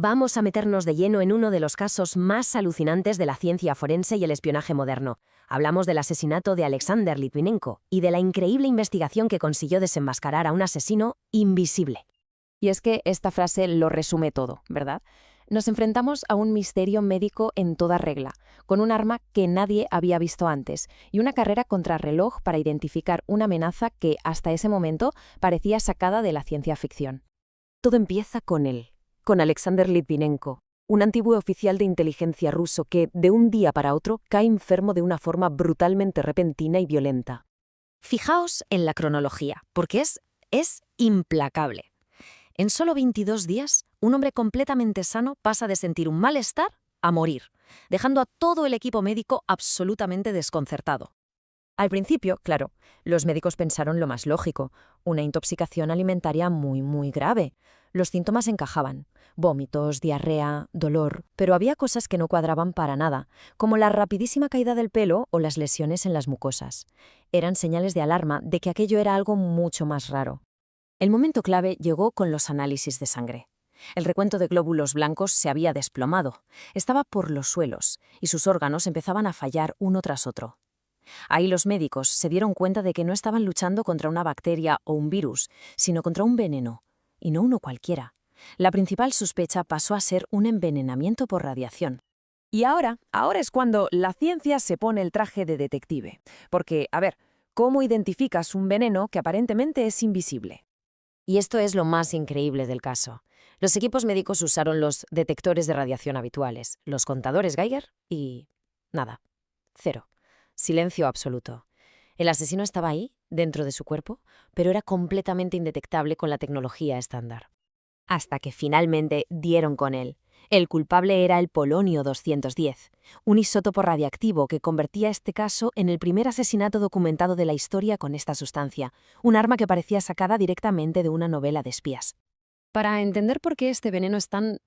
Vamos a meternos de lleno en uno de los casos más alucinantes de la ciencia forense y el espionaje moderno. Hablamos del asesinato de Alexander Litvinenko y de la increíble investigación que consiguió desenmascarar a un asesino invisible. Y es que esta frase lo resume todo, ¿verdad? Nos enfrentamos a un misterio médico en toda regla, con un arma que nadie había visto antes y una carrera contrarreloj para identificar una amenaza que hasta ese momento parecía sacada de la ciencia ficción. Todo empieza con él, con Alexander Litvinenko, un antiguo oficial de inteligencia ruso que, de un día para otro, cae enfermo de una forma brutalmente repentina y violenta. Fijaos en la cronología, porque es implacable. En solo 22 días, un hombre completamente sano pasa de sentir un malestar a morir, dejando a todo el equipo médico absolutamente desconcertado. Al principio, claro, los médicos pensaron lo más lógico, una intoxicación alimentaria muy grave. Los síntomas encajaban: vómitos, diarrea, dolor, pero había cosas que no cuadraban para nada, como la rapidísima caída del pelo o las lesiones en las mucosas. Eran señales de alarma de que aquello era algo mucho más raro. El momento clave llegó con los análisis de sangre. El recuento de glóbulos blancos se había desplomado, estaba por los suelos, y sus órganos empezaban a fallar uno tras otro. Ahí los médicos se dieron cuenta de que no estaban luchando contra una bacteria o un virus, sino contra un veneno, y no uno cualquiera. La principal sospecha pasó a ser un envenenamiento por radiación. Y ahora es cuando la ciencia se pone el traje de detective. Porque, ¿cómo identificas un veneno que aparentemente es invisible? Y esto es lo más increíble del caso. Los equipos médicos usaron los detectores de radiación habituales, los contadores Geiger y... nada. Cero. Silencio absoluto. El asesino estaba ahí, dentro de su cuerpo, pero era completamente indetectable con la tecnología estándar. Hasta que finalmente dieron con él. El culpable era el polonio 210, un isótopo radiactivo que convertía este caso en el primer asesinato documentado de la historia con esta sustancia, un arma que parecía sacada directamente de una novela de espías. Para entender por qué este veneno es tan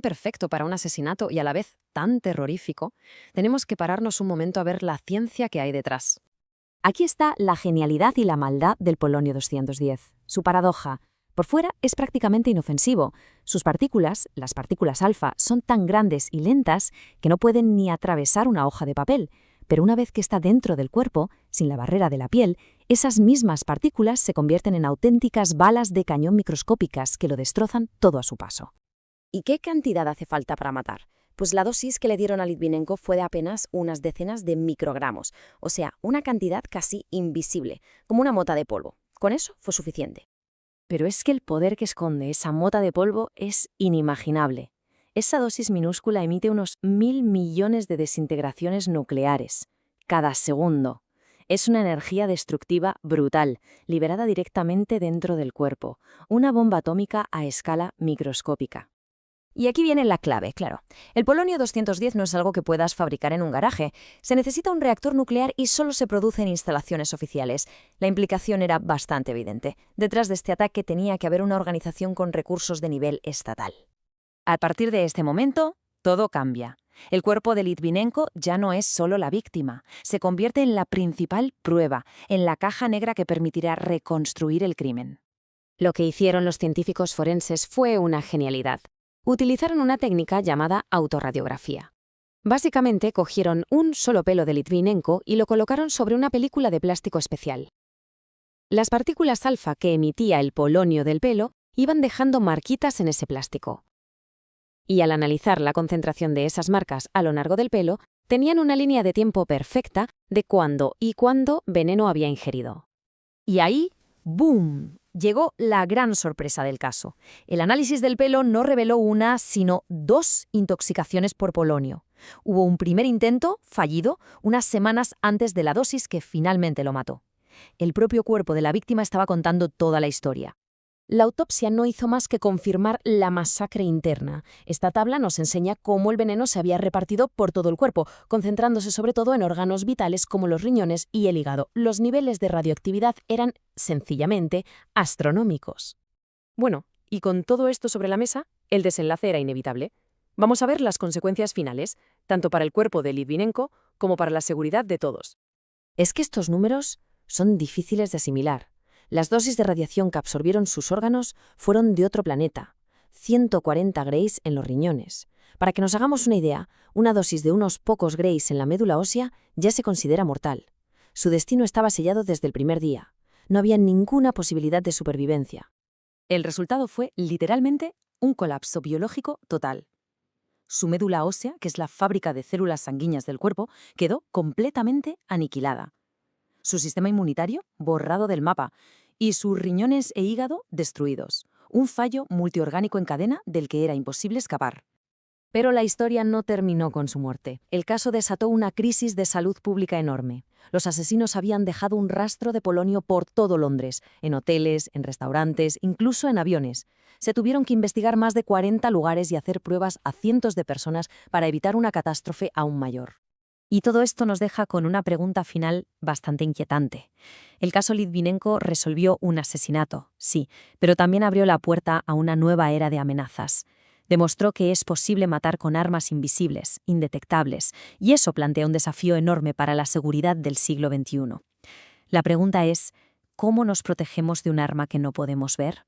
perfecto para un asesinato y a la vez tan terrorífico, tenemos que pararnos un momento a ver la ciencia que hay detrás. Aquí está la genialidad y la maldad del polonio 210, su paradoja. Por fuera es prácticamente inofensivo. Sus partículas, las partículas alfa, son tan grandes y lentas que no pueden ni atravesar una hoja de papel. Pero una vez que está dentro del cuerpo, sin la barrera de la piel, esas mismas partículas se convierten en auténticas balas de cañón microscópicas que lo destrozan todo a su paso. ¿Y qué cantidad hace falta para matar? Pues la dosis que le dieron a Litvinenko fue de apenas unas decenas de microgramos, o sea, una cantidad casi invisible, como una mota de polvo. Con eso fue suficiente. Pero es que el poder que esconde esa mota de polvo es inimaginable. Esa dosis minúscula emite unos 1000 millones de desintegraciones nucleares cada segundo. Es una energía destructiva brutal, liberada directamente dentro del cuerpo, una bomba atómica a escala microscópica. Y aquí viene la clave, claro. El polonio 210 no es algo que puedas fabricar en un garaje. Se necesita un reactor nuclear y solo se produce en instalaciones oficiales. La implicación era bastante evidente. Detrás de este ataque tenía que haber una organización con recursos de nivel estatal. A partir de este momento, todo cambia. El cuerpo de Litvinenko ya no es solo la víctima, se convierte en la principal prueba, en la caja negra que permitirá reconstruir el crimen. Lo que hicieron los científicos forenses fue una genialidad. Utilizaron una técnica llamada autorradiografía. Básicamente cogieron un solo pelo de Litvinenko y lo colocaron sobre una película de plástico especial. Las partículas alfa que emitía el polonio del pelo iban dejando marquitas en ese plástico. Y al analizar la concentración de esas marcas a lo largo del pelo, tenían una línea de tiempo perfecta de cuándo y cuándo veneno había ingerido. Y ahí, ¡boom!, llegó la gran sorpresa del caso. El análisis del pelo no reveló una, sino 2 intoxicaciones por polonio. Hubo un primer intento, fallido, unas semanas antes de la dosis que finalmente lo mató. El propio cuerpo de la víctima estaba contando toda la historia. La autopsia no hizo más que confirmar la masacre interna. Esta tabla nos enseña cómo el veneno se había repartido por todo el cuerpo, concentrándose sobre todo en órganos vitales como los riñones y el hígado. Los niveles de radioactividad eran, sencillamente, astronómicos. Bueno, y con todo esto sobre la mesa, el desenlace era inevitable. Vamos a ver las consecuencias finales, tanto para el cuerpo de Litvinenko como para la seguridad de todos. Es que estos números son difíciles de asimilar. Las dosis de radiación que absorbieron sus órganos fueron de otro planeta. 140 grays en los riñones. Para que nos hagamos una idea, una dosis de unos pocos grays en la médula ósea ya se considera mortal. Su destino estaba sellado desde el primer día. No había ninguna posibilidad de supervivencia. El resultado fue, literalmente, un colapso biológico total. Su médula ósea, que es la fábrica de células sanguíneas del cuerpo, quedó completamente aniquilada. Su sistema inmunitario borrado del mapa y sus riñones e hígado destruidos. Un fallo multiorgánico en cadena del que era imposible escapar. Pero la historia no terminó con su muerte. El caso desató una crisis de salud pública enorme. Los asesinos habían dejado un rastro de polonio por todo Londres, en hoteles, en restaurantes, incluso en aviones. Se tuvieron que investigar más de 40 lugares y hacer pruebas a cientos de personas para evitar una catástrofe aún mayor. Y todo esto nos deja con una pregunta final bastante inquietante. El caso Litvinenko resolvió un asesinato, sí, pero también abrió la puerta a una nueva era de amenazas. Demostró que es posible matar con armas invisibles, indetectables, y eso plantea un desafío enorme para la seguridad del siglo XXI. La pregunta es, ¿cómo nos protegemos de un arma que no podemos ver?